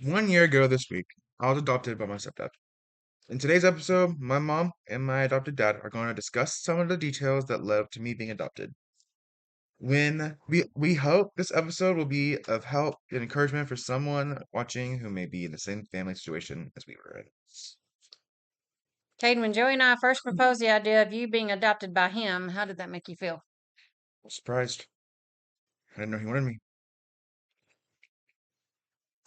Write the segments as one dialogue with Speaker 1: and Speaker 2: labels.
Speaker 1: 1 year ago this week, I was adopted by my stepdad. In today's episode, my mom and my adopted dad are going to discuss some of the details that led to me being adopted. When we hope this episode will be of help and encouragement for someone watching who may be in the same family situation as we were in.
Speaker 2: Kaeden, when Joey and I first proposed the idea of you being adopted by him, how did that make you feel?
Speaker 1: I was surprised. I didn't know he wanted me.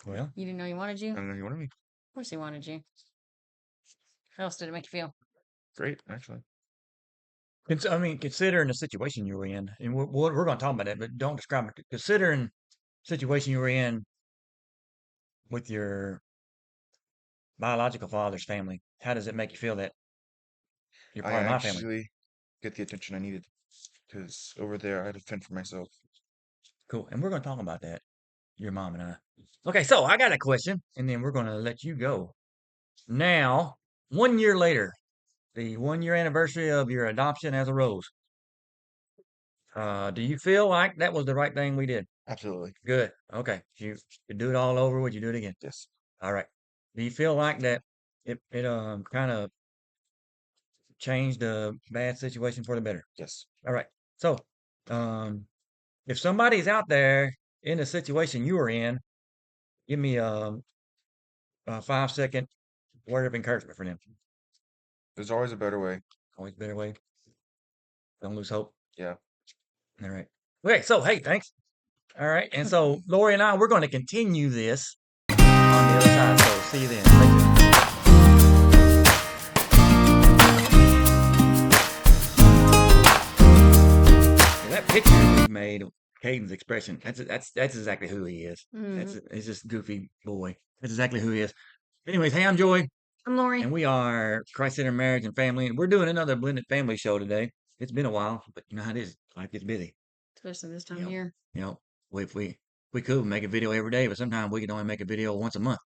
Speaker 2: Well, you didn't know he wanted
Speaker 1: I
Speaker 2: you? Of
Speaker 1: didn't know he wanted me.
Speaker 2: course he wanted you. How else did it make you feel?
Speaker 1: Great, actually.
Speaker 3: Considering the situation you were in, and we're going to talk about that, but don't describe it. Considering the situation you were in with your biological father's family, how does it make you feel that you're
Speaker 1: I
Speaker 3: part of my family?
Speaker 1: actually get the attention I needed because over there I had to fend for myself.
Speaker 3: Cool. And we're going to talk about that, your mom and I. Okay, so I got a question, and then we're going to let you go. Now, 1 year later, the 1 year anniversary of your adoption as a Rose, do you feel like that was the right thing we did?
Speaker 1: Absolutely.
Speaker 3: Good. Okay. If you could do it all over, would you do it again?
Speaker 1: Yes.
Speaker 3: All right. Do you feel like that it kind of changed the bad situation for the better?
Speaker 1: Yes.
Speaker 3: All right. So, um, if somebody's out there in the situation you were in, give me a 5 second word of encouragement for them.
Speaker 1: There's always a better way.
Speaker 3: Always a better way. Don't lose hope.
Speaker 1: Yeah.
Speaker 3: All right. Okay. So, hey, thanks. All right. And so, Lori and I, we're going to continue this on the other side. So, see you then. Thank you. That picture we made of Caden's expression, that's exactly who he is. He's just goofy boy. That's exactly who he is. Anyways, hey, I'm Joey,
Speaker 2: I'm Lori.
Speaker 3: and we are Christ Centered Marriage and Family, and we're doing another blended family show today. It's been a while, but you know how it is. Life gets busy.
Speaker 2: Especially this time
Speaker 3: You
Speaker 2: of
Speaker 3: know,
Speaker 2: year.
Speaker 3: you know, we could make a video every day, but sometimes we can only make a video once a month.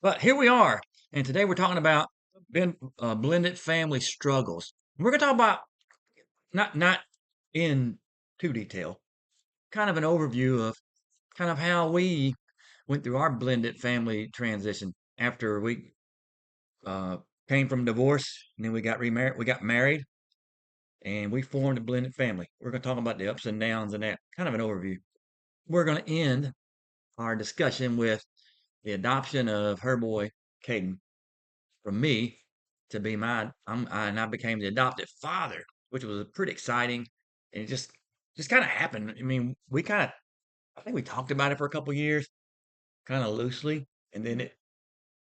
Speaker 3: But here we are, and today we're talking about blended family struggles. We're gonna talk about not in too detail, kind of an overview of kind of how we went through our blended family transition after we uh, came from divorce, and then we got remarried. We got married, and we formed a blended family. We're going to talk about the ups and downs and that kind of an overview. We're going to end our discussion with the adoption of her boy Caden from me to be and I became the adopted father, which was pretty exciting, and it just kind of happened. I mean, I think we talked about it for a couple years, kind of loosely, and then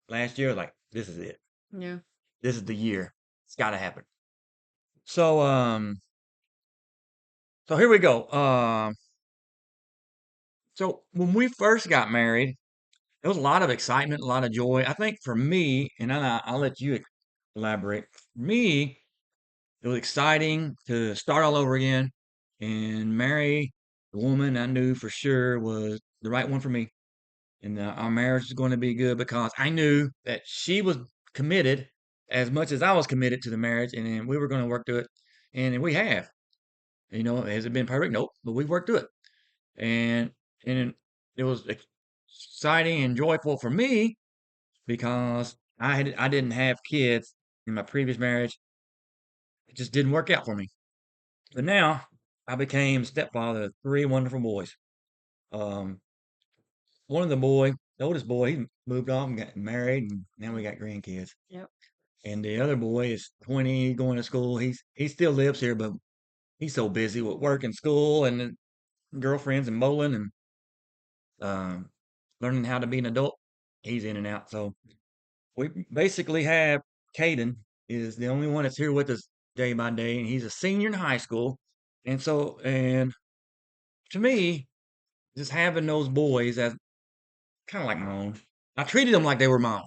Speaker 3: last year, like, this is it.
Speaker 2: Yeah.
Speaker 3: This is the year. It's got to happen. So, so here we go. So when we first got married, there was a lot of excitement, a lot of joy. I think for me, and I'll let you elaborate. For me, it was exciting to start all over again and marry the woman I knew for sure was the right one for me. And our marriage is going to be good because I knew that she was committed as much as I was committed to the marriage, and then we were going to work through it, and we have. You know, has it been perfect? Nope, but we worked through it, and and it was exciting and joyful for me because I didn't have kids in my previous marriage. It just didn't work out for me. But now I became stepfather of three wonderful boys. Um, one of the oldest boy, he moved on and got married, and now we got grandkids.
Speaker 2: Yep.
Speaker 3: And the other boy is 20, going to school. He still lives here, but he's so busy with work and school and girlfriends and bowling and um, learning how to be an adult. He's in and out. So we basically have Caden is the only one that's here with us day by day, and he's a senior in high school. And to me, just having those boys as kind of like my own, I treated them like they were my own,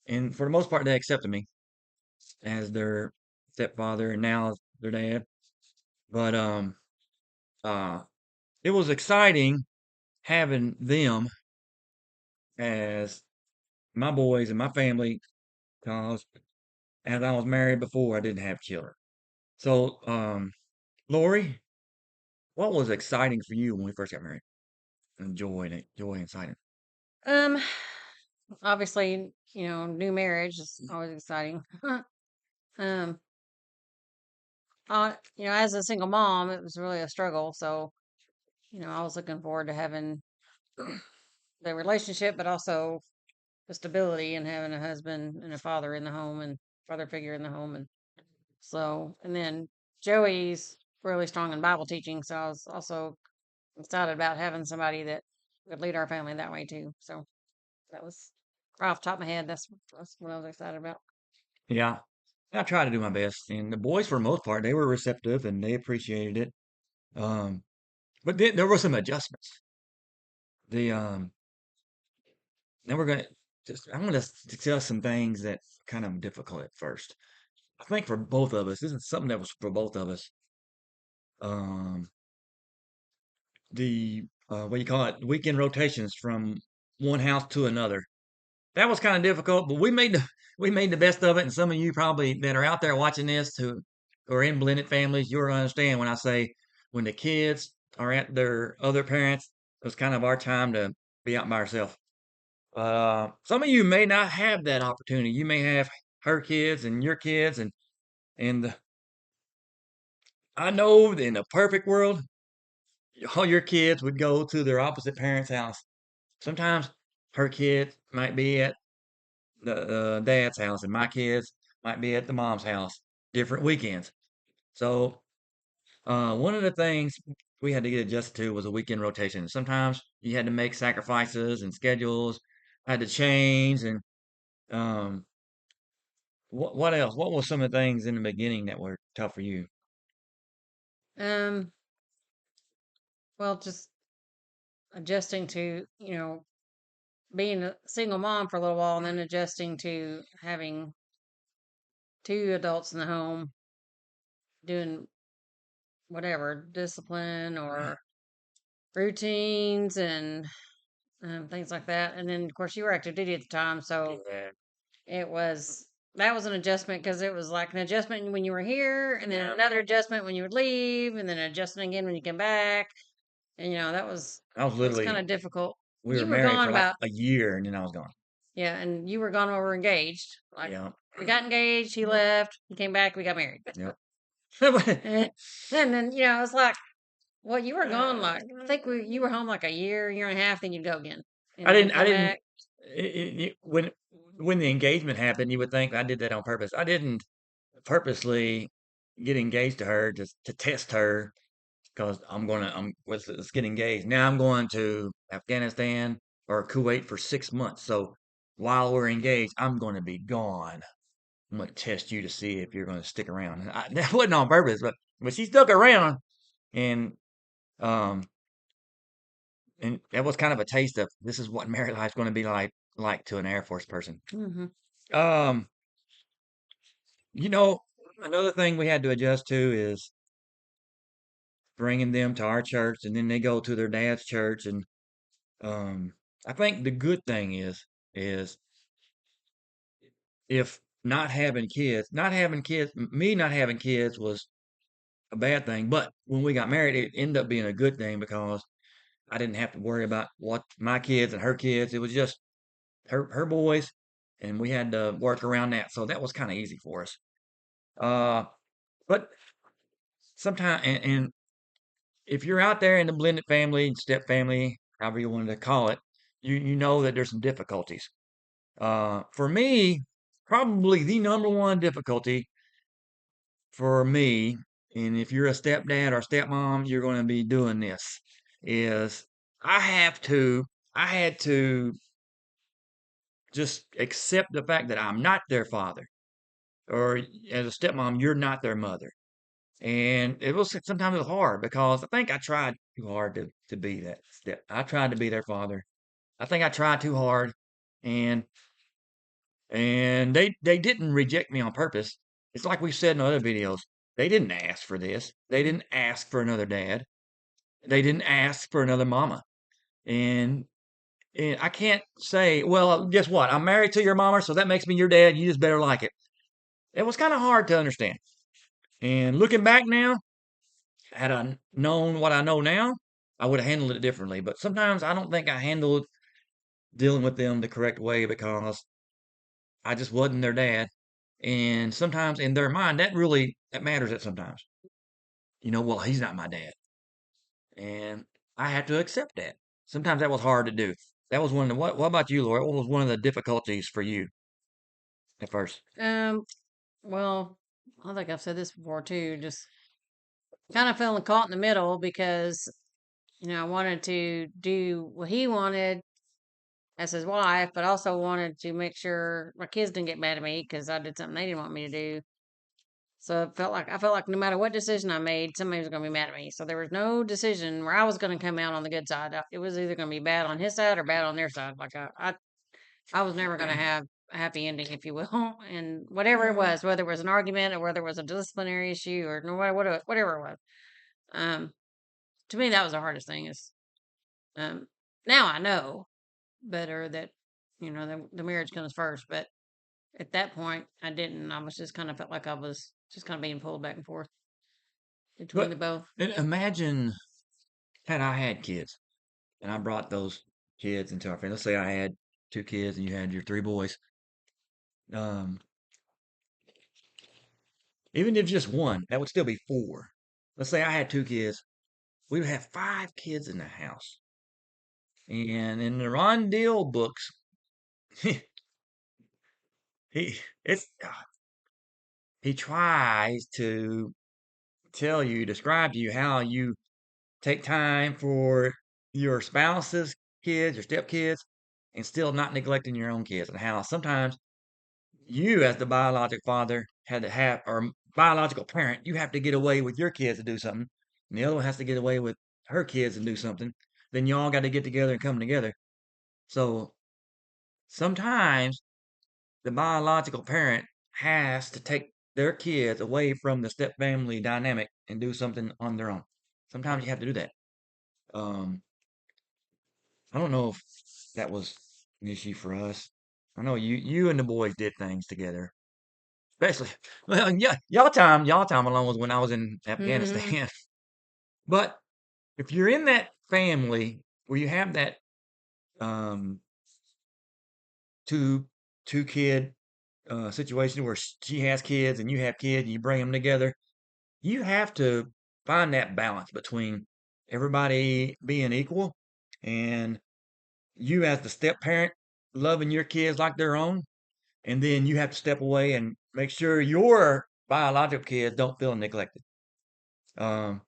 Speaker 3: and for the most part, they accepted me as their stepfather and now as their dad. But uh, it was exciting having them as my boys and my family because as I was married before, I didn't have children. So, Lori, what was exciting for you when we first got married? And joy and exciting.
Speaker 2: Um, obviously, new marriage is always exciting. um, as a single mom, it was really a struggle. So, I was looking forward to having the relationship, but also the stability and having a husband and a father in the home and father figure in the home. And then Joey's really strong in Bible teaching. So I was also excited about having somebody that would lead our family that way too. So that was right off the top of my head. That's what I was excited about.
Speaker 3: Yeah, I try to do my best, and the boys, for the most part, they were receptive and they appreciated it. Um, but then there were some adjustments. The Then I'm gonna discuss some things that kind of difficult at first. I think for both of us, this is something that was for both of us. Um, the what do you call it? Weekend rotations from one house to another. That was kind of difficult, but we made the best of it. And some of you probably that are out there watching this who are in blended families, you'll understand when I say when the kids are at their other parents, it was kind of our time to be out by ourselves. Some of you may not have that opportunity. You may have her kids and your kids, and I know in a perfect world, all your kids would go to their opposite parents' house. Sometimes her kid might be at the dad's house, and my kids might be at the mom's house. Different weekends. So one of the things we had to get adjusted to was a weekend rotation. Sometimes you had to make sacrifices and schedules had to change, and um, what else? What were some of the things in the beginning that were tough for you?
Speaker 2: Um, well, just adjusting to, being a single mom for a little while and then adjusting to having two adults in the home doing whatever discipline or routines and things like that. And then, of course, you were active duty at the time, so
Speaker 3: Yeah.
Speaker 2: it was that was an adjustment because it was like an adjustment when you were here, and then another adjustment when you would leave, and then an adjustment again when you came back. And that was
Speaker 3: I was
Speaker 2: kind
Speaker 3: literally
Speaker 2: of difficult.
Speaker 3: We were
Speaker 2: You were
Speaker 3: married
Speaker 2: gone
Speaker 3: for like
Speaker 2: about
Speaker 3: a year, and then I was gone.
Speaker 2: yeah, and you were gone while we were engaged. Like
Speaker 3: Yeah.
Speaker 2: we got engaged, he left, he came back, we got married.
Speaker 3: Yep.
Speaker 2: And then it was like, well, you were gone like I think you were home like a year and a half, then you'd go again, and then
Speaker 3: I
Speaker 2: come
Speaker 3: didn't.
Speaker 2: back.
Speaker 3: When the engagement happened, you would think I did that on purpose. I didn't purposely get engaged to her to test her because let's get engaged. Now I'm going to Afghanistan or Kuwait for 6 months. So while we're engaged, I'm going to be gone. I'm going to test you to see if you're going to stick around. That wasn't on purpose, but she stuck around, and um and that was kind of a taste of this is what married life's going to be like to an Air Force person.
Speaker 2: Hmm.
Speaker 3: Um, you know, Another thing we had to adjust to is bringing them to our church, and then they go to their dad's church, and um, I think the good thing is if me not having kids was a bad thing, but when we got married, it ended up being a good thing because I didn't have to worry about what my kids and her kids. It was just her boys, and we had to work around that. So that was kind of easy for us. Uh, but sometimes, and if you're out there in the blended family, step family, however you wanted to call it, you know that there's some difficulties. For me, probably the number one difficulty for me, and if you're a stepdad or stepmom, you're going to be doing this, is I have to, I had to just accept the fact that I'm not their father, or as a stepmom, you're not their mother. And it was sometimes it was hard because I think I tried too hard to be that step. I tried to be their father. I think I tried too hard, and they didn't reject me on purpose. It's like we said in other videos. They didn't ask for this. They didn't ask for another dad. They didn't ask for another mama. And and I can't say, well, guess what? I'm married to your mama, so that makes me your dad. You just better like it. It was kind of hard to understand. And looking back now, had I known what I know now, I would have handled it differently. But sometimes I don't think I handled dealing with them the correct way because I just wasn't their dad. And sometimes in their mind, that matters at sometimes. Well, he's not my dad. And I had to accept that. Sometimes that was hard to do. That was one of the, what about you, Laura? What was one of the difficulties for you at first?
Speaker 2: Um, well, I think I've said this before too. Just kind of feeling caught in the middle because I wanted to do what he wanted as his wife, but also wanted to make sure my kids didn't get mad at me because I did something they didn't want me to do. So I felt like no matter what decision I made, somebody was going to be mad at me. So there was no decision where I was going to come out on the good side. It was either going to be bad on his side or bad on their side. Like I was never going to have a happy ending, if you will. And whatever it was, whether it was an argument or whether it was a disciplinary issue or no matter whatever it was, um, to me that was the hardest thing. Is um, now I know better that the marriage comes first, but at that point I didn't. I was just kind of felt like I was just kind of being pulled back and forth between the
Speaker 3: But
Speaker 2: both.
Speaker 3: imagine had I had kids and I brought those kids into our family. Let's say I had 2 kids and you had your 3 boys. Um, Even if just one, that would still be 4. Let's say I had 2 kids, we would have 5 kids in the house. And in the Ron Deal books, he he it's he tries to describe to you how you take time for your spouse's kids, your stepkids, and still not neglecting your own kids, and how sometimes you, as the biological father, had to have, or biological parent, you have to get away with your kids to do something, and the other one has to get away with her kids and do something. Then you all got to get together and come together. So sometimes the biological parent has to take their kids away from the step family dynamic and do something on their own. Sometimes you have to do that. Um, I don't know if that was an issue for us. I know you and the boys did things together. Especially, well, yeah, y'all time alone was when I was in
Speaker 2: Hmm.
Speaker 3: Afghanistan. But if you're in that family where you have that um two two kid situation where she has kids and you have kids and you bring them together, you have to find that balance between everybody being equal and you as the step parent loving your kids like their own, and then you have to step away and make sure your biological kids don't feel neglected. Um,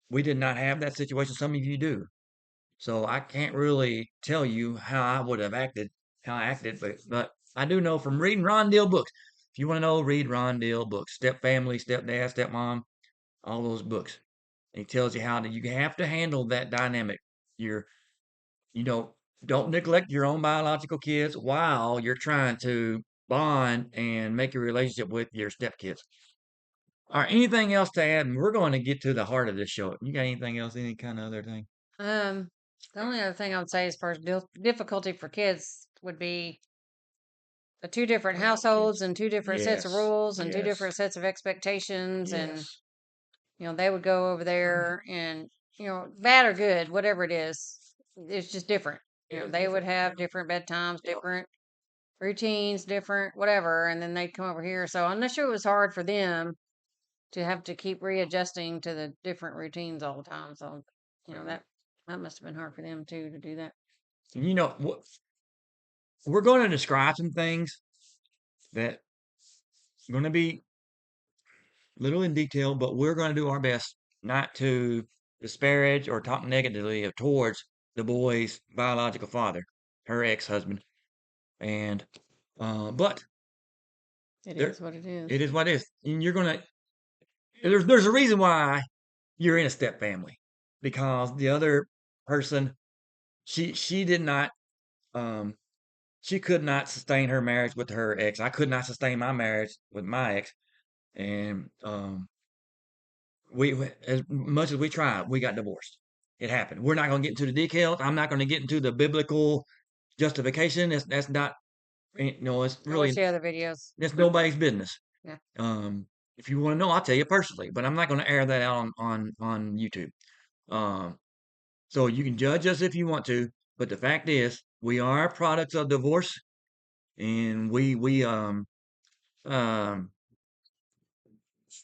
Speaker 3: we did not have that situation. Some of you do. So I can't really tell you how I would have acted, how I acted, but I do know from reading Ron Deal books. If you want to know, read Ron Deal books. Step Family, Stepdad, Stepmom, all those books. He tells you how to you have to handle that dynamic. You're you know, don't neglect your own biological kids while you're trying to bond and make a relationship with your stepkids. All right, anything else to add? And we're going to get to the heart of this show. You got anything else? Any kind of other thing?
Speaker 2: The only other thing I would say as far as difficulty for kids would be the two different households and two different sets of
Speaker 3: Yes.
Speaker 2: rules and two
Speaker 3: Yes.
Speaker 2: different sets of expectations. And
Speaker 3: Yes.
Speaker 2: they would go over there and bad or good, whatever it is, it's just different. They would have different bedtimes, different routines, different whatever, and then they'd come over here. So I'm not sure it was hard for them to have to keep readjusting to the different routines all the time. So that must have been hard for them too to do that.
Speaker 3: You know, we're going to describe some things that are going to be little in detail, but we're going to do our best not to disparage or talk negatively towards the boy's biological father, her ex-husband. And but
Speaker 2: It
Speaker 3: there,
Speaker 2: is what it is.
Speaker 3: it is what it is. And you're gonna there's a reason why you're in a step family because the other person she did not um she could not sustain her marriage with her ex. I could not sustain my marriage with my ex, and as much as we tried, we got divorced. It happened. We're not going to get into the details. I'm not going to get into the biblical justification. That's not it's
Speaker 2: I watch
Speaker 3: really
Speaker 2: the other videos.
Speaker 3: that's nobody's business.
Speaker 2: Yeah.
Speaker 3: Um, if you want to know, I'll tell you personally, but I'm not going to air that out on YouTube. Um, so you can judge us if you want to, But the fact is, we are products of divorce, and um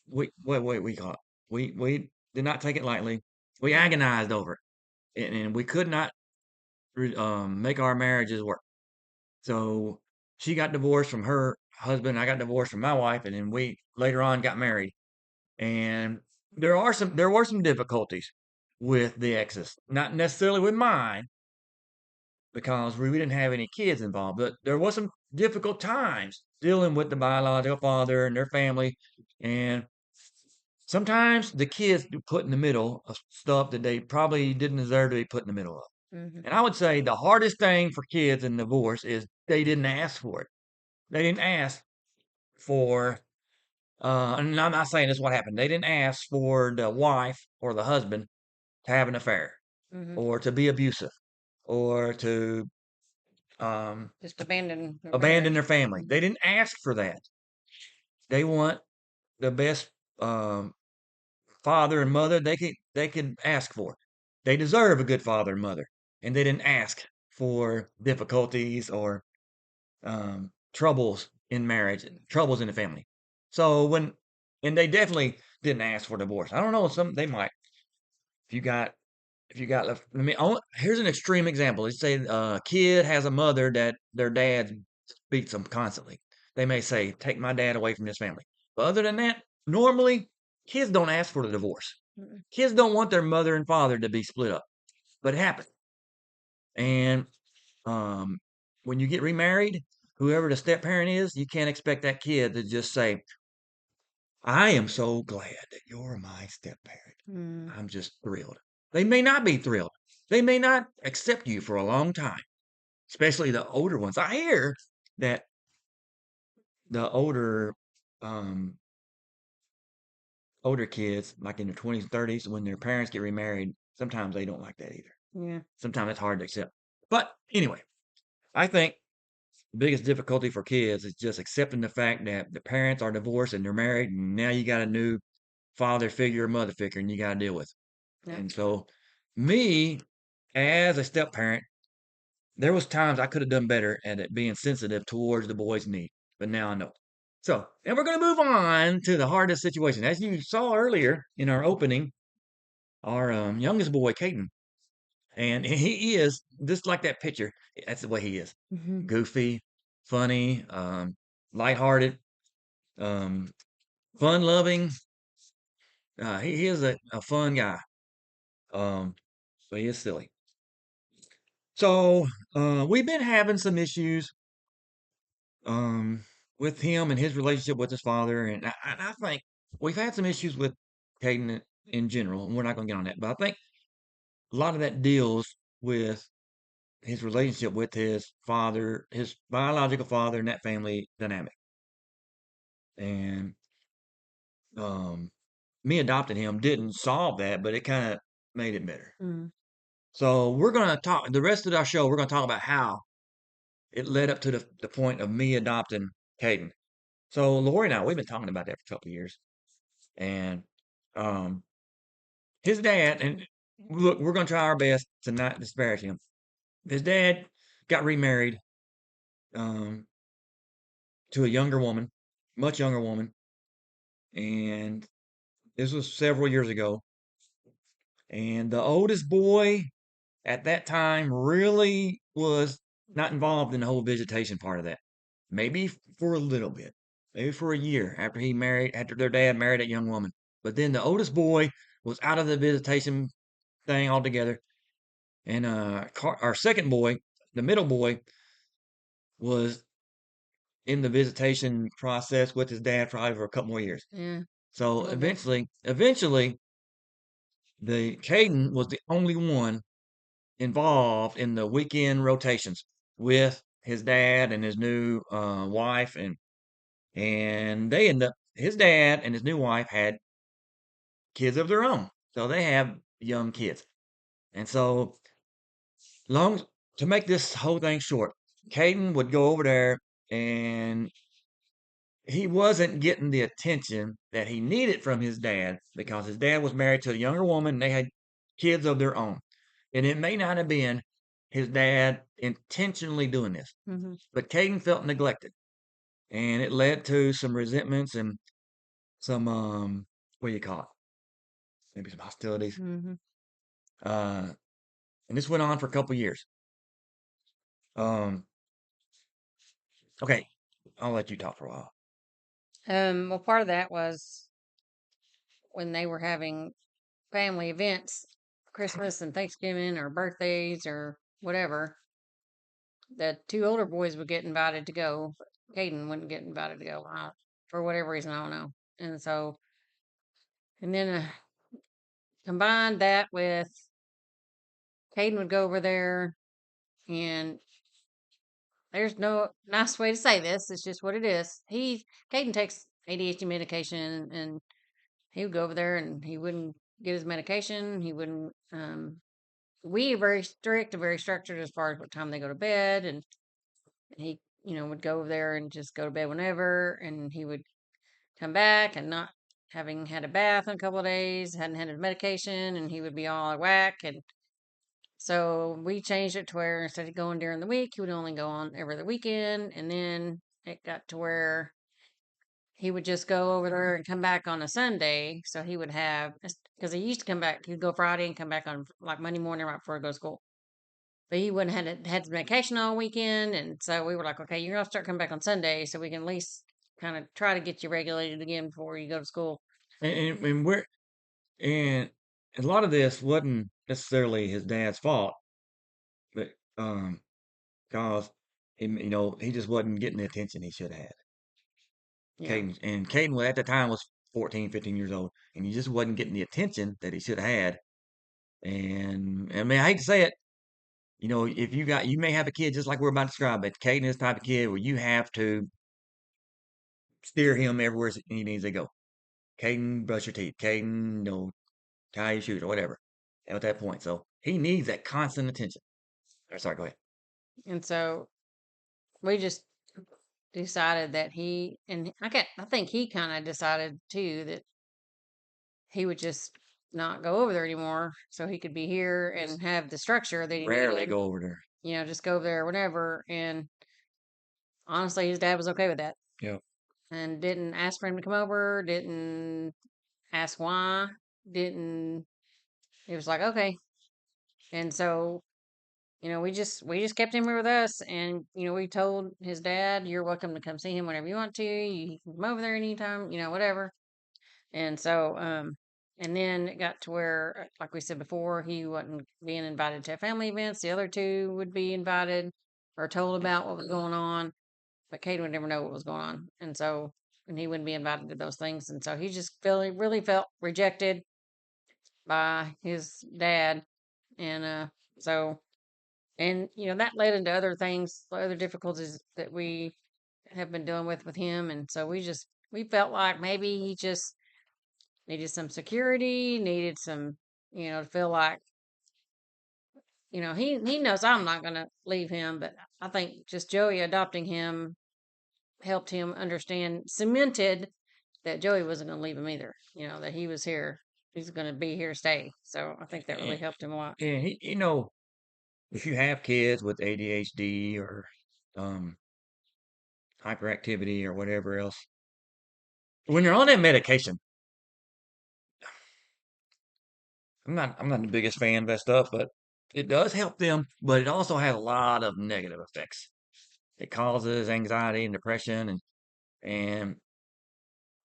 Speaker 3: we call it. We did not take it lightly. We agonized over it, and we could not make our marriages work. So she got divorced from her husband. I got divorced from my wife, and then we later on got married. And there were some difficulties with the exes, not necessarily with mine because we didn't have any kids involved, but there was some difficult times dealing with the biological father and their family, and sometimes the kids do put in the middle of stuff that they probably didn't deserve to be put in the middle of.
Speaker 2: Mhm.
Speaker 3: And I would say the hardest thing for kids in divorce is they didn't ask for it. They didn't ask for, and I'm not saying this is what happened. They didn't ask for the wife or the husband to have an affair
Speaker 2: Mhm.
Speaker 3: or to be abusive or to
Speaker 2: Just abandon their
Speaker 3: abandon
Speaker 2: marriage.
Speaker 3: their family.
Speaker 2: Mhm.
Speaker 3: They didn't ask for that. They want the best um, father and mother they could ask for. They deserve a good father and mother, and they didn't ask for difficulties or troubles in marriage, troubles in the family. So and they definitely didn't ask for divorce. I don't know. Some they might. If you got, if you got, I mean, here's an extreme example. Let's say a kid has a mother that their dad beats them constantly. They may say, "Take my dad away from this family." But other than that, normally kids don't ask for the divorce.
Speaker 2: Mhm.
Speaker 3: Kids don't want their mother and father to be split up, but it happened. And um, when you get remarried, whoever the step parent is, you can't expect that kid to just say, "I am so glad that you're my step parent.
Speaker 2: Mm.
Speaker 3: I'm just thrilled." They may not be thrilled. They may not accept you for a long time, especially the older ones. I hear that the um, older kids, like in their 20s and 30s, when their parents get remarried, sometimes they don't like that either.
Speaker 2: Yeah.
Speaker 3: Sometimes it's hard to accept. But anyway, I think the biggest difficulty for kids is just accepting the fact that the parents are divorced and they're married, and now you got a new father figure or mother figure, and you got to deal with.
Speaker 2: Yeah.
Speaker 3: And so, me as a step parent, there was times I could have done better at it being sensitive towards the boy's need, but now I know. So, and we're going to move on to the hardest situation. As you saw earlier in our opening, our youngest boy, Kaeden, and he is just like that picture. That's the way he is.
Speaker 2: Mhm.
Speaker 3: Goofy, funny, lighthearted, um, fun loving. He is a fun guy. Um, but he is silly. So we've been having some issues um, with him and his relationship with his father, and I think we've had some issues with Caden in general, and we're not going to get on that. But I think a lot of that deals with his relationship with his father, his biological father, and that family dynamic. And um, me adopting him didn't solve that, but it kind of made it better.
Speaker 2: Mm.
Speaker 3: So we're going to talk the rest of our show. We're going to talk about how it led up to the point of me adopting Caden. So Lori and I, we've been talking about that for a couple of years, and um, his dad. And look, we're going to try our best to not disparage him. His dad got remarried um, to a younger woman, much younger woman, and this was several years ago. And the oldest boy at that time really was not involved in the whole visitation part of that. Maybe for a little bit, maybe for a year after he married, after their dad married that young woman. But then the oldest boy was out of the visitation thing altogether. And our second boy, the middle boy, was in the visitation process with his dad probably for a couple more years.
Speaker 2: Yeah.
Speaker 3: So
Speaker 2: Little bit.
Speaker 3: eventually, the Caden was the only one involved in the weekend rotations with his dad and his new wife, and they end up his dad and his new wife had kids of their own, so they have young kids, and so long to make this whole thing short, Caden would go over there and he wasn't getting the attention that he needed from his dad because his dad was married to a younger woman and they had kids of their own. And it may not have been his dad intentionally doing this,
Speaker 2: Mm-hmm.
Speaker 3: but Kaeden felt neglected, and it led to some resentments and some what do you call it? Maybe some hostilities.
Speaker 2: Mm-hmm.
Speaker 3: Uh, and this went on for a couple years. Um, okay, I'll let you talk for a while.
Speaker 2: Well, part of that was when they were having family events, Christmas and Thanksgiving or birthdays or whatever. The two older boys would get invited to go. But Caden wouldn't get invited to go for whatever reason. I don't know. And so, and then combined that with Caden would go over there, and there's no nice way to say this. It's just what it is. Caden takes ADHD medication, and he would go over there and he wouldn't get his medication. He wouldn't. We are very strict, very structured as far as what time they go to bed, and he, would go over there and just go to bed whenever, and he would come back and not having had a bath in a couple of days, hadn't had his medication, and he would be all out of whack. And so we changed it to where instead of going during the week, he would only go on every other weekend. And then it got to where he would just go over there and come back on a Sunday. So he would have, because he used to come back, he'd go Friday and come back on like Monday morning right before he goes to school. But he wouldn't had his vacation all weekend. And so we were like, okay, you're going to start coming back on Sunday so we can at least kind of try to get you regulated again before you go to school.
Speaker 3: And we're and a lot of this wasn't necessarily his dad's fault, but because he just wasn't getting the attention he should have had.
Speaker 2: Yeah.
Speaker 3: Caden at the time was 14, 15 years old, and he just wasn't getting the attention that he should have had. And I mean, I hate to say it, if you may have a kid just like we're about to describe, but Caden is the type of kid where you have to steer him everywhere he needs to go. Caden, brush your teeth. Caden, tie your shoes or whatever. At that point, so he needs that constant attention. Sorry, go ahead.
Speaker 2: And so we just decided that I think he kind of decided too that he would just not go over there anymore so he could be here and have the structure that he
Speaker 3: Rarely
Speaker 2: needed.
Speaker 3: go over there.
Speaker 2: Just go over there whenever. And honestly, his dad was okay with that
Speaker 3: Yeah.
Speaker 2: and didn't ask for him to come over, didn't ask why, didn't. It was like, okay. And so, we just kept him here with us, and we told his dad, "You're welcome to come see him whenever you want to. You can come over there anytime, whatever." And so, and then it got to where, like we said before, he wasn't being invited to family events. The other two would be invited or told about what was going on, but Kate would never know what was going on. And so, and he wouldn't be invited to those things. And so he just really felt rejected by his dad. And, so, and, that led into other things, other difficulties that we have been dealing with him. And so we felt like maybe he just needed some security, needed some, to feel like, he knows I'm not going to leave him, but I think just Joey adopting him helped him understand, cemented that Joey wasn't going to leave him either, that he was here. He's going to be here to stay. So I think that really
Speaker 3: And,
Speaker 2: helped him a lot.
Speaker 3: and if you have kids with ADHD or um, hyperactivity or whatever else, when you're on that medication, I'm not the biggest fan of that stuff, but it does help them. But it also has a lot of negative effects. It causes anxiety and depression, and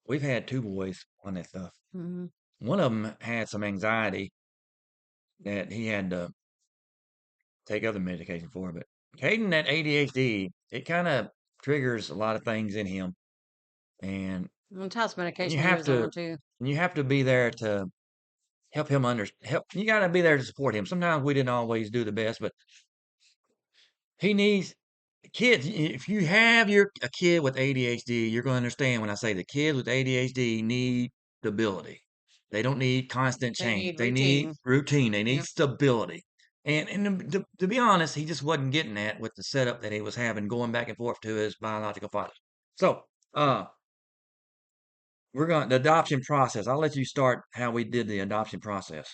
Speaker 3: we've had two boys on that stuff.
Speaker 2: Mm-hmm.
Speaker 3: One of them had some anxiety that he had to take other medication for, but Caden, that ADHD, it kind of triggers a lot of things in him, and
Speaker 2: And Todd's
Speaker 3: you
Speaker 2: medication he
Speaker 3: have
Speaker 2: was
Speaker 3: to
Speaker 2: on too.
Speaker 3: you have to be there to help him help. You got to be there to support him. Sometimes we didn't always do the best, but he needs kids. If you have a kid with ADHD, you're going to understand when I say the kids with ADHD need stability. They don't need constant
Speaker 2: They
Speaker 3: change.
Speaker 2: need
Speaker 3: They need
Speaker 2: routine.
Speaker 3: routine. They need
Speaker 2: Yep.
Speaker 3: stability. And to be honest, he just wasn't getting that with the setup that he was having going back and forth to his biological father. So, we're going the adoption process. I'll let you start how we did the adoption process.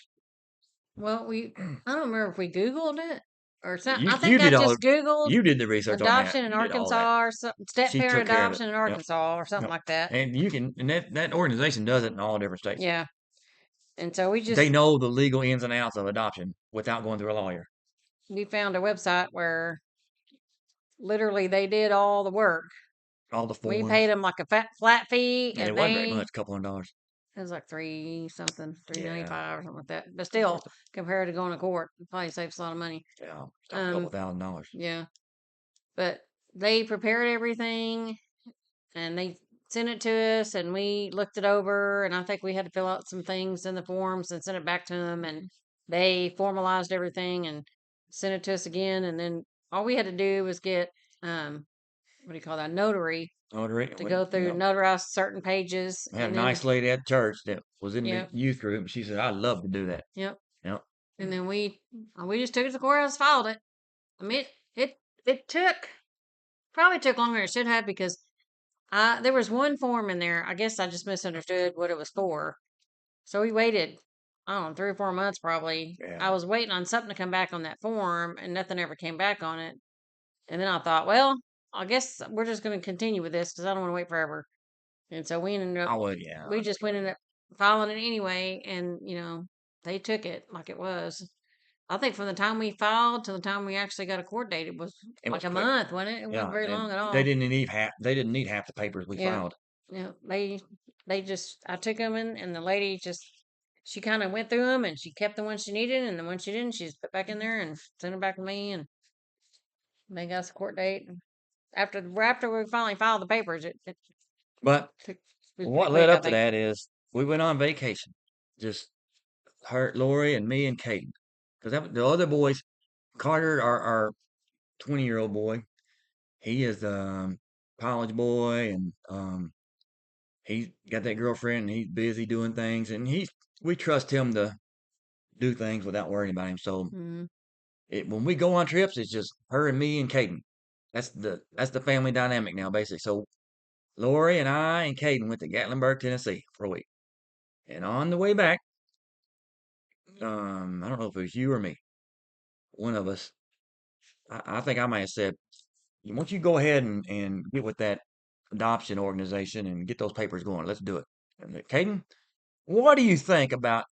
Speaker 2: Well, I don't remember if we Googled it or something.
Speaker 3: You
Speaker 2: I
Speaker 3: you
Speaker 2: think I
Speaker 3: did all
Speaker 2: just Googled
Speaker 3: you did the research on that.
Speaker 2: adoption in
Speaker 3: You did all that.
Speaker 2: Arkansas or something, step
Speaker 3: She
Speaker 2: parent
Speaker 3: took care of it.
Speaker 2: adoption in
Speaker 3: Yep.
Speaker 2: Arkansas or something
Speaker 3: Yep.
Speaker 2: like that.
Speaker 3: And you can and that organization does it in all different states.
Speaker 2: Yeah. And so
Speaker 3: They know the legal ins and outs of adoption without going through a lawyer.
Speaker 2: we found a website where literally they did all the work.
Speaker 3: All the
Speaker 2: We
Speaker 3: forms.
Speaker 2: paid them like a flat fee,
Speaker 3: And it
Speaker 2: and
Speaker 3: wasn't very
Speaker 2: they
Speaker 3: much, $200.
Speaker 2: it was like three something,
Speaker 3: Yeah.
Speaker 2: $3.95 or something like that. But still, compared to going to court, it probably saves a lot of money.
Speaker 3: Yeah. It's a couple $1,000.
Speaker 2: Yeah. But they prepared everything and they sent it to us and we looked it over, and I think we had to fill out some things in the forms and send it back to them, and they formalized everything and sent it to us again, and then all we had to do was get what do you call that, notary
Speaker 3: Notary.
Speaker 2: to go through, notarize certain pages.
Speaker 3: We had a
Speaker 2: and then
Speaker 3: nice lady at church that was in the
Speaker 2: Yep.
Speaker 3: youth group, and she said, "I'd love to do that."
Speaker 2: Yep.
Speaker 3: Yep.
Speaker 2: And then we just took it to the courthouse, filed it. I mean, it probably took longer than it should have, because there was one form in there. I guess I just misunderstood what it was for. So we waited, I don't know, 3 or 4 months probably.
Speaker 3: Yeah.
Speaker 2: I was waiting on something to come back on that form, and nothing ever came back on it. And then I thought, well, I guess we're just going to continue with this because I don't want to wait forever. And so we ended up,
Speaker 3: I would, yeah.
Speaker 2: we just ended up filing it anyway, and they took it like it was. I think from the time we filed to the time we actually got a court date, it was
Speaker 3: It
Speaker 2: like
Speaker 3: was
Speaker 2: a
Speaker 3: quick.
Speaker 2: month, wasn't it? It wasn't very
Speaker 3: and
Speaker 2: long at all.
Speaker 3: They didn't need half the papers we
Speaker 2: Yeah.
Speaker 3: filed.
Speaker 2: Yeah, they just, I took them in, and the lady just, she kind of went through them, and she kept the ones she needed, and the ones she didn't, she just put back in there and sent them back to me, and they got us a court date. And after we finally filed the papers, it
Speaker 3: But
Speaker 2: took, it was
Speaker 3: what
Speaker 2: pretty
Speaker 3: led
Speaker 2: quick, I
Speaker 3: up to
Speaker 2: think.
Speaker 3: that is we went on vacation. Just her, Lori, and me and Kaeden. Because the other boys, Carter, our 20-year-old boy, he is college boy, and he's got that girlfriend, and he's busy doing things, and we trust him to do things without worrying about him. So
Speaker 2: Mhm.
Speaker 3: when we go on trips, it's just her and me and Kaeden. That's the family dynamic now, basically. So Lori and I and Kaeden went to Gatlinburg, Tennessee for a week, and on the way back, I don't know if it was you or me, one of us. I think I might have said, "Why don't you go ahead and get with that adoption organization and get those papers going? Let's do it." And Kaeden, what do you think about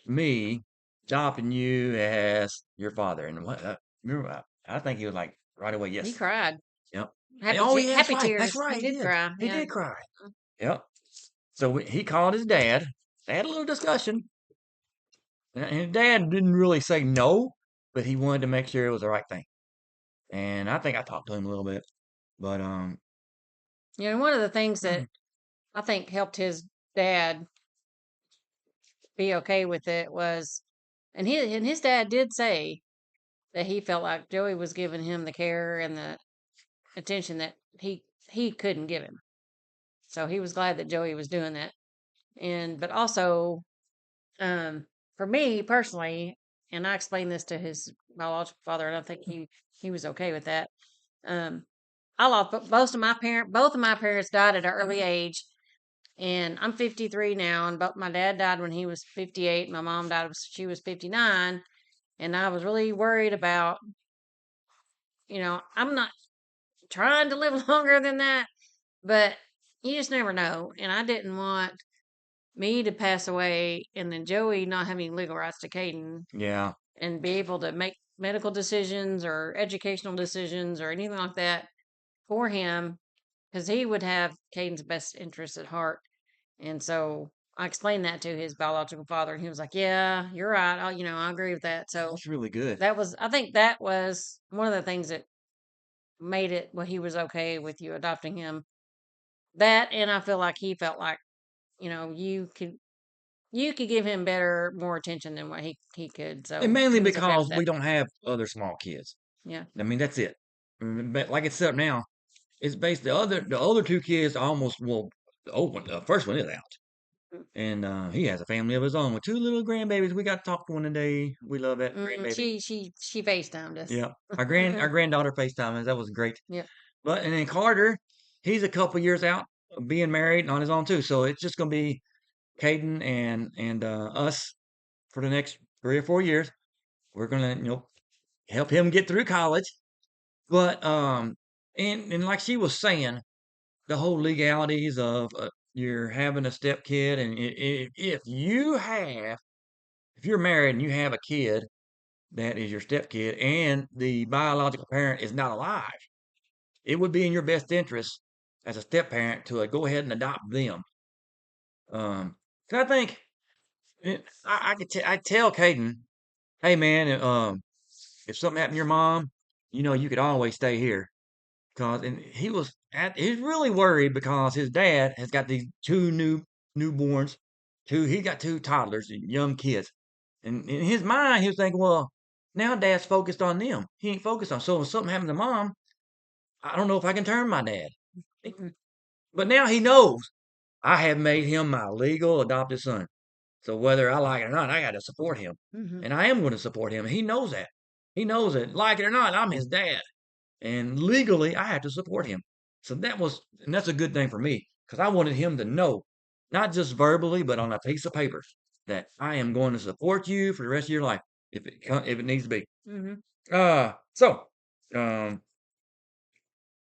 Speaker 3: me adopting you as your father? And what? Remember, I think he was like right away,
Speaker 2: He
Speaker 3: yes.
Speaker 2: cried.
Speaker 3: Yep.
Speaker 2: Happy,
Speaker 3: Oh yeah, that's
Speaker 2: happy
Speaker 3: right.
Speaker 2: tears.
Speaker 3: That's right.
Speaker 2: He did cry.
Speaker 3: He
Speaker 2: Yeah.
Speaker 3: did cry. Yep. So he called his dad. They had a little discussion, and his dad didn't really say no, but he wanted to make sure it was the right thing. And I think I talked to him a little bit, but
Speaker 2: And one of the things that I think helped his dad be okay with it was, and his dad did say that he felt like Joey was giving him the care and the attention that he couldn't give him. So he was glad that Joey was doing that. But also, for me personally, and I explained this to his biological father, and I think he was okay with that. I lost both of my parents died at an early age, and I'm 53 now, and both my dad died when he was 58. My mom died when she was 59, and I was really worried about, I'm not trying to live longer than that, but you just never know. And I didn't want me to pass away and then Joey not having legal rights to Kaeden
Speaker 3: yeah,
Speaker 2: and be able to make medical decisions or educational decisions or anything like that for him, because he would have Caden's best interest at heart. And so I explained that to his biological father, and he was like, "Yeah, you're right. I agree with that." So
Speaker 3: that's really good.
Speaker 2: I think that was one of the things that made it he was okay with you adopting him. That, and I feel like he felt like, you could give him more attention than what he could. So
Speaker 3: And mainly
Speaker 2: he was okay with
Speaker 3: because
Speaker 2: that.
Speaker 3: we don't have other small kids.
Speaker 2: Yeah.
Speaker 3: I mean, that's it. But like it's set up now, it's based the other two kids almost the first one is out. And he has a family of his own with two little grandbabies. We got to talk to one today. We love that grandbaby.
Speaker 2: She FaceTimed us.
Speaker 3: Yeah, our granddaughter FaceTime us. That was great.
Speaker 2: Yeah.
Speaker 3: And then Carter, he's a couple years out of being married and on his own too. So it's just gonna be Kaeden and us for the next 3 or 4 years. We're gonna help him get through college. But and like she was saying, the whole legalities of you're having a step kid, and if you're married and you have a kid that is your step kid, and the biological parent is not alive, it would be in your best interest as a step parent to go ahead and adopt them. So I think I tell Caden, hey man, if something happened to your mom, you could always stay here. And he's really worried because his dad has got these two newborns, he got two toddlers, young kids. And in his mind, he was thinking, well, now dad's focused on them. He ain't focused on. So if something happened to mom, I don't know if I can turn my dad.
Speaker 2: Mhm.
Speaker 3: But now he knows I have made him my legal adopted son. So whether I like it or not, I got to support him.
Speaker 2: Mhm.
Speaker 3: And I am going to support him. And he knows that. He knows it. Like it or not, I'm his dad. And legally, I have to support him. So that's a good thing for me because I wanted him to know, not just verbally, but on a piece of paper, that I am going to support you for the rest of your life if it needs to be.
Speaker 2: Mhm.
Speaker 3: Uh, so, um,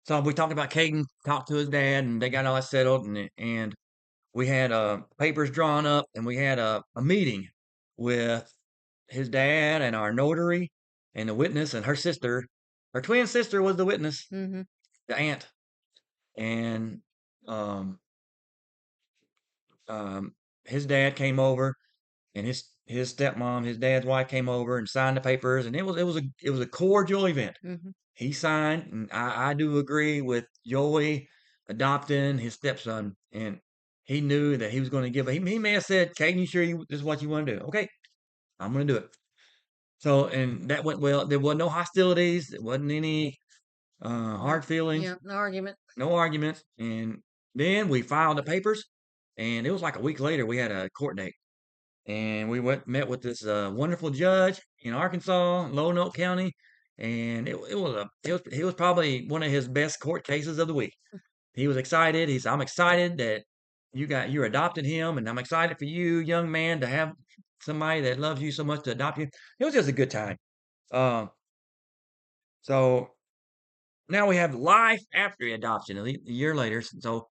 Speaker 3: so we talked about Caden talked to his dad, and they got all that settled, and we had papers drawn up, and we had a meeting with his dad and our notary and the witness and her sister. Her twin sister was the witness,
Speaker 2: Mhm.
Speaker 3: the aunt, and um, um, his dad came over, and his stepmom, his dad's wife, came over and signed the papers, and it was a cordial event.
Speaker 2: Mhm.
Speaker 3: He signed, and I do agree with Joey adopting his stepson, and he knew that he was going to give. He may have said, "Caden, you sure this is what you want to do?" Okay, I'm going to do it. So, and that went well. There wasn't no hostilities. There wasn't any
Speaker 2: No.
Speaker 3: hard feelings.
Speaker 2: Yeah. No argument.
Speaker 3: No arguments. And then we filed the papers, and it was like a week later we had a court date, and we met with this wonderful judge in Arkansas, Lonoke County, and it was probably one of his best court cases of the week. He was excited. He said, "I'm excited that you're adopting him, and I'm excited for you, young man, to have somebody that loves you so much to adopt you." It was just a good time. Um, so now we have life after adoption, a year later. So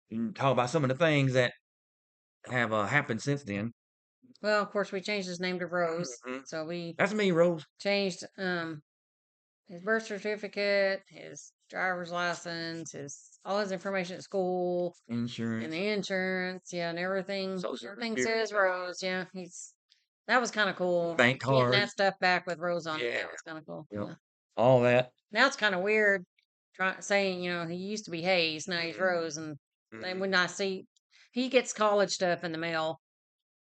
Speaker 3: you can talk about some of the things that have happened since then.
Speaker 2: Well, of course, we changed his name to Rose.
Speaker 3: Mhm.
Speaker 2: So we
Speaker 3: That's me, Rose.
Speaker 2: changed his birth certificate, his driver's license, his all his information at school, and
Speaker 3: Insurance,
Speaker 2: the insurance, yeah, and everything.
Speaker 3: Social
Speaker 2: Everything
Speaker 3: Security,
Speaker 2: says Rose. Yeah, that was kind of cool.
Speaker 3: bank
Speaker 2: Getting that
Speaker 3: cards.
Speaker 2: stuff back with Rose on it.
Speaker 3: Yeah,
Speaker 2: That was kind of cool.
Speaker 3: yep,
Speaker 2: Yeah.
Speaker 3: all that.
Speaker 2: Now it's kind of weird saying, he used to be Hayes, now he's
Speaker 3: Mhm,
Speaker 2: Rose, and then
Speaker 3: mhm.
Speaker 2: when I see he gets college stuff in the mail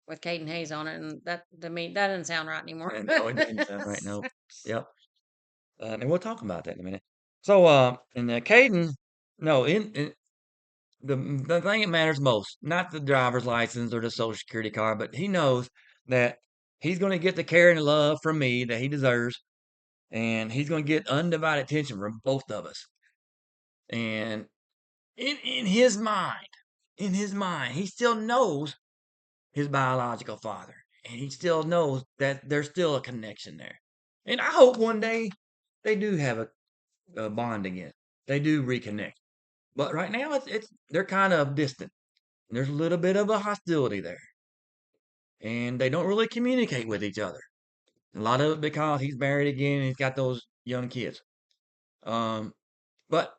Speaker 2: with Caden Hayes on it, and that to me that doesn't sound right anymore.
Speaker 3: And no, it doesn't sound right. No. Yep. And we'll talk about that in a minute. So, in the Caden, no, in the thing that matters most, not the driver's license or the social security card, but he knows that he's going to get the care and love from me that he deserves, and he's going to get undivided attention from both of us. And in his mind, he still knows his biological father, and he still knows that there's still a connection there. And I hope one day they do have a bond again. They do reconnect. But right now, it's they're kind of distant. There's a little bit of a hostility there, and they don't really communicate with each other. A lot of it because he's married again and he's got those young kids. Um, but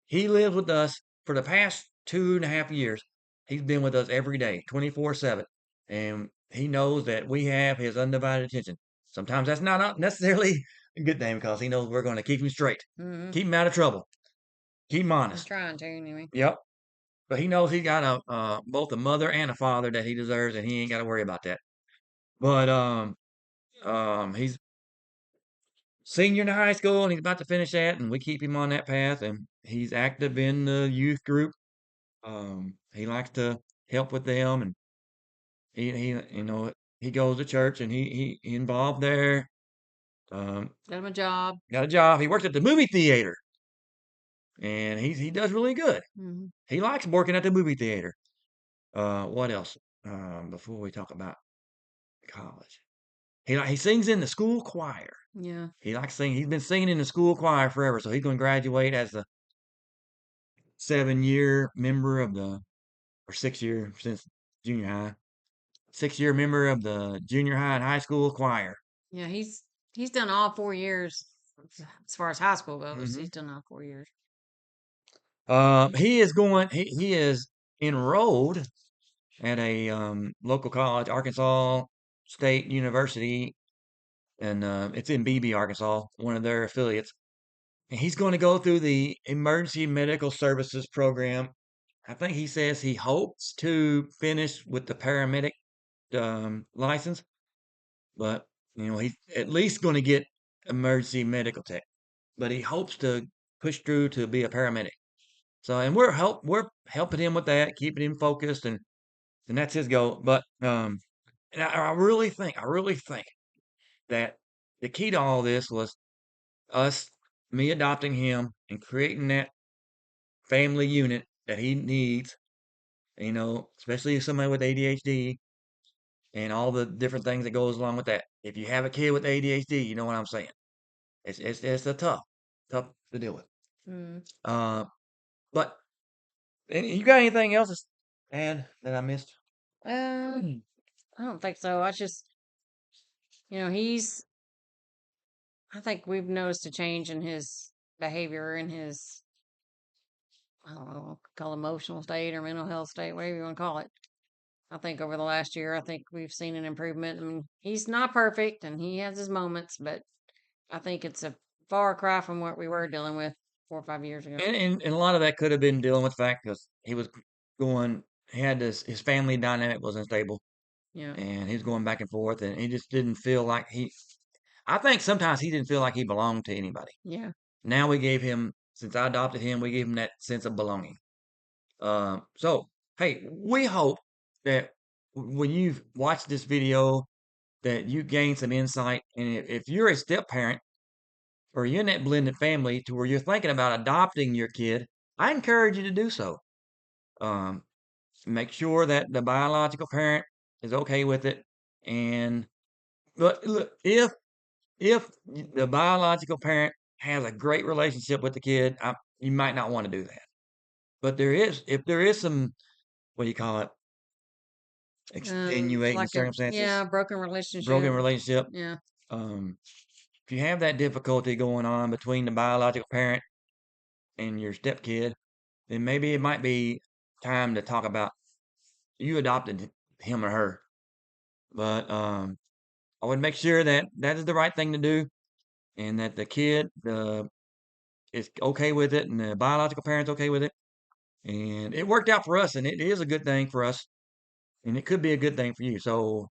Speaker 3: he lives with us for the past 2.5 years. He's been with us every day, 24/7, and he knows that we have his undivided attention. Sometimes that's not necessarily a good thing because he knows we're going to keep him straight,
Speaker 2: Hmm.
Speaker 3: keep him out of trouble, keep him
Speaker 2: I'm
Speaker 3: honest.
Speaker 2: trying to anyway.
Speaker 3: Yep. But he knows he got both a mother and a father that he deserves, and he ain't got to worry about that. But he's senior in high school, and he's about to finish that, and we keep him on that path. And he's active in the youth group. He likes to help with them, and he goes to church, and he involved there.
Speaker 2: Got him a job.
Speaker 3: Got a job. He works at the movie theater, and he does really good.
Speaker 2: Hmm.
Speaker 3: He likes working at the movie theater. What else? Before we talk about college. he sings in the school choir.
Speaker 2: Yeah.
Speaker 3: He likes singing. He's been singing in the school choir forever, so he's going to graduate as a 7-year member of the, or 6 year since junior high, 6-year member of the junior high and high school choir.
Speaker 2: Yeah, he's done all 4 years as far as high school goes.
Speaker 3: hmm
Speaker 2: He's done all 4 years.
Speaker 3: he is enrolled at a local college, Arkansas State University, and it's in Beebe, Arkansas, one of their affiliates. And he's going to go through the emergency medical services program. I think he says he hopes to finish with the paramedic license, but he's at least going to get emergency medical tech. But he hopes to push through to be a paramedic. So, and we're helping him with that, keeping him focused, and that's his goal. But and I really think that the key to all this was us, me adopting him and creating that family unit that he needs. Especially somebody with ADHD and all the different things that goes along with that. If you have a kid with ADHD, you know what I'm saying. It's a tough to deal with.
Speaker 2: Mm.
Speaker 3: Uh, but you got anything else to add that I missed?
Speaker 2: I don't think so. I just, he's. I think we've noticed a change in his behavior and his, I don't know, call it emotional state or mental health state, whatever you want to call it. I think over the last year, I think we've seen an improvement. I mean, he's not perfect and he has his moments, but I think it's a far cry from what we were dealing with 4 or 5 years ago.
Speaker 3: And a lot of that could have been dealing with the fact because he was going, he had his family dynamic was unstable,
Speaker 2: Yeah.
Speaker 3: and he was going back and forth, and he just didn't feel like I think sometimes he didn't feel like he belonged to anybody.
Speaker 2: Yeah.
Speaker 3: Now since I adopted him, we gave him that sense of belonging. So, hey, we hope that when you've watched this video, that you gain some insight. And if you're a step parent or you're in that blended family to where you're thinking about adopting your kid, I encourage you to do so. Um, Make sure that the biological parent is okay with it. But look, if the biological parent has a great relationship with the kid, you might not want to do that. But if there is some, what do you call it, extenuating
Speaker 2: Like a,
Speaker 3: circumstances,
Speaker 2: broken
Speaker 3: broken
Speaker 2: relationship.
Speaker 3: relationship,
Speaker 2: Yeah.
Speaker 3: um, if you have that difficulty going on between the biological parent and your stepkid, then maybe it might be time to talk about you adopted him or her. But I would make sure that that is the right thing to do, and that the kid is okay with it, and the biological parent's okay with it. And it worked out for us, and it is a good thing for us, and it could be a good thing for you. So,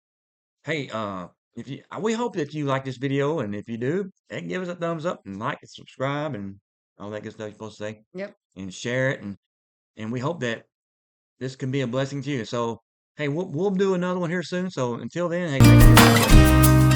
Speaker 3: hey, if you, we hope that you like this video, and if you do, hey, give us a thumbs up and like and subscribe and all that good stuff you're supposed to say,
Speaker 2: Yep.
Speaker 3: and share it, and we hope that this can be a blessing to you. So, hey, we'll do another one here soon. So until then, hey, thank you.